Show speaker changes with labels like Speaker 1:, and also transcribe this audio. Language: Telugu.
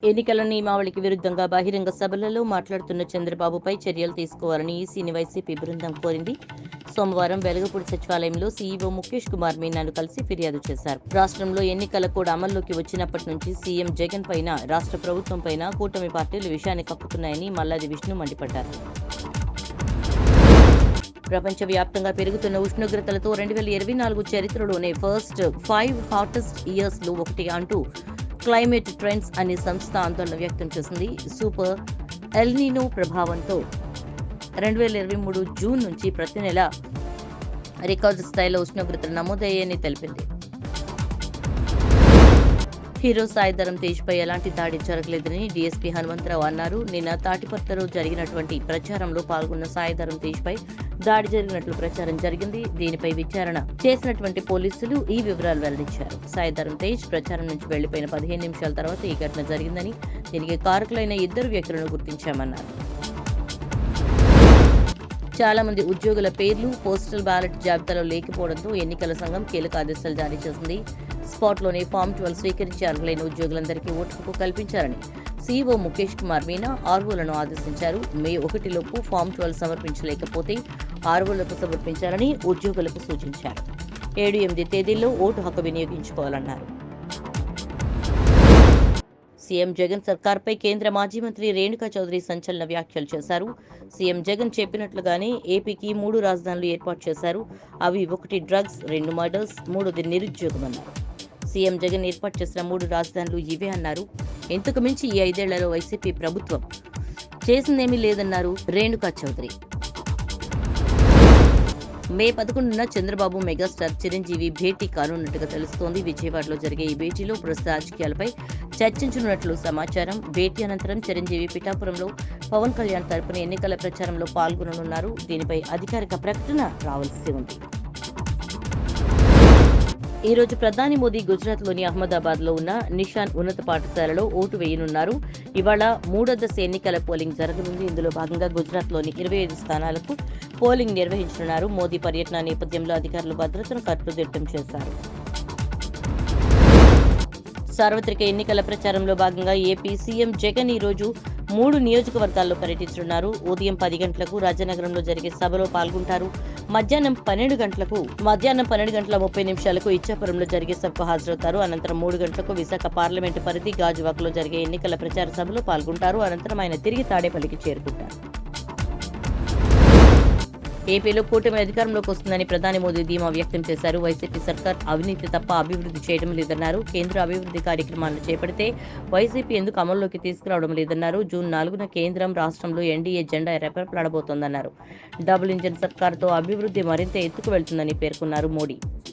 Speaker 1: ఎన్నికల నియమావళికి విరుద్ధంగా బహిరంగ సభలలో మాట్లాడుతున్న చంద్రబాబుపై చర్యలు తీసుకోవాలని ఈసీని వైసీపీ బృందం కోరింది. సోమవారం వెలగపూడి సచివాలయంలో సీఈఓ ముఖేష్ కుమార్ మీనాను కలిసి ఫిర్యాదు చేశారు. రాష్ట్రంలో ఎన్నికల కోడ్ అమల్లోకి వచ్చినప్పటి నుంచి సీఎం జగన్ పైన, రాష్ట్ర ప్రభుత్వం పైన కూటమి పార్టీలు విషయాన్ని కక్కుతున్నాయని మల్లాది విష్ణు మండిపడ్డారు. ప్రపంచవ్యాప్తంగా పెరుగుతున్న ఉష్ణోగ్రతలతో 2024 చరిత్రలోనే ఫస్ట్ 5 హాటెస్ట్ ఇయర్స్ లో ఒకటి అంటూ క్లైమేట్ ట్రెండ్స్ అనే సంస్థ ఆందోళన వ్యక్తం చేసింది. సూపర్ ఎల్నినో ప్రభావంతో 2023 జూన్ నుంచి ప్రతి నెల రికార్డు స్థాయిలో ఉష్ణోగ్రతలు నమోదయ్యాయని తెలిపింది. హీరో సాయి ధరమ్ తేజ్ పై ఎలాంటి దాడి జరగలేదని డీఎస్పీ హనుమంతరావు అన్నారు. నిన్న తాటిపర్తిలో జరిగినటువంటి ప్రచారంలో పాల్గొన్న సాయి ధరమ్ తేజ్ పై దాడి జరిగినట్లు ప్రచారం జరిగింది. దీనిపై విచారణ చేసినటువంటి పోలీసులు ఈ వివరాలు వెల్లడించారు. సాయి ధరమ్ తేజ్ ప్రచారం నుంచి వెళ్లిపోయిన 15 నిమిషాల తర్వాత ఈ ఘటన జరిగిందని, దీనికి కారకులైన 2 వ్యక్తులను గుర్తించామన్నారు. చాలా మంది ఉద్యోగుల పేర్లు పోస్టల్ బ్యాలెట్ జాబితాలో లేకపోవడంతో ఎన్నికల సంఘం కీలక ఆదేశాలు జారీ చేసింది. స్పాట్లోనే ఫామ్ 12 స్వీకరించి అర్హులైన ఉద్యోగులందరికీ ఓటు హక్కు కల్పించాలని సీఈఓ ముఖేష్ కుమార్ మీనా ఆర్వోలను ఆదేశించారు. మే 1 లోపు ఫామ్ 12 సమర్పించలేకపోతే ఆర్వోలకు సమర్పించాలని ఉద్యోగులకు సూచించారు. 7-8 తేదీల్లో ఓటు హక్కు వినియోగించుకోవాలన్నారు. సీఎం జగన్ సర్కార్పై కేంద్ర మాజీ మంత్రి రేణుకా చౌదరి సంచలన వ్యాఖ్యలు చేశారు. సీఎం జగన్ చెప్పినట్లుగానే ఏపీకి 3 రాజధానులు ఏర్పాటు చేశారు. అవి 1 డ్రగ్స్, 2 మర్డర్స్, 3ది నిరుద్యోగం అన్నారు. సీఎం జగన్ ఏర్పాటు చేసిన 3 రాజధానులు ఇవే అన్నారు. ఇంతకు మించి ఈ 5 ఏళ్లలో వైసీపీ ప్రభుత్వం చేసిందేమీ లేదన్నారు రేణుకా చౌదరి. మే 11న చంద్రబాబు మెగాస్టార్ చిరంజీవి భేటీ కానున్నట్టుగా తెలుస్తోంది. విజయవాడలో జరిగే ఈ భేటీలో ప్రస్తుత రాజకీయాలపై చర్చించనున్నట్లు సమాచారం. భేటీ అనంతరం చిరంజీవి పిఠాపురంలో పవన్ కళ్యాణ్ తరపున ఎన్నికల ప్రచారంలో పాల్గొననున్నారు. దీనిపై అధికారిక ప్రకటన రావాల్సి ఉంది. ఈ రోజు ప్రధాని మోదీ గుజరాత్లోని అహ్మదాబాద్లో ఉన్న నిషాన్ ఉన్నత పాఠశాలలో ఓటు వేయనున్నారు. ఇవాళ 3వ దశ ఎన్నికల పోలింగ్ జరగనుంది. ఇందులో భాగంగా గుజరాత్లోని 25 స్థానాలకు పోలింగ్ నిర్వహించనున్నారు. మోదీ పర్యటన నేపథ్యంలో అధికారులు భద్రతను కట్టుదిట్టం చేశారు. సార్వత్రిక ఎన్నికల ప్రచారంలో భాగంగా ఏపీ సీఎం జగన్ ఈ రోజు 3 నియోజకవర్గాల్లో పర్యటించనున్నారు. ఉదయం 10 గంటలకు రాజనగరంలో జరిగే సభలో పాల్గొంటారు. మధ్యాహ్నం 12 గంటల 30 నిమిషాలకు ఇచ్చాపురంలో జరిగే సభకు హాజరవుతారు. అనంతరం 3 గంటలకు విశాఖ పార్లమెంటు పరిధి గాజువాకలో జరిగే ఎన్నికల ప్రచార సభలో పాల్గొంటారు. అనంతరం ఆయన తిరిగి తాడేపల్లికి చేరుకుంటారు. ఏపీలో కూటమి అధికారంలోకి వస్తుందని ప్రధాని మోదీ ధీమా వ్యక్తం చేశారు. వైసీపీ సర్కార్ అవినీతి తప్ప అభివృద్ధి చేయడం లేదన్నారు. కేంద్ర అభివృద్ధి కార్యక్రమాలను చేపడితే వైసీపీ ఎందుకు అమల్లోకి తీసుకురావడం లేదన్నారు. జూన్ 4న కేంద్రం, రాష్ట్రంలో ఎన్డీఏ జెండా రెపరెపలాడబోతోందన్నారు. డబుల్ ఇంజిన్ సర్కార్తో అభివృద్ధి మరింత ఎత్తుకు వెళ్తుందని పేర్కొన్నారు మోడీ.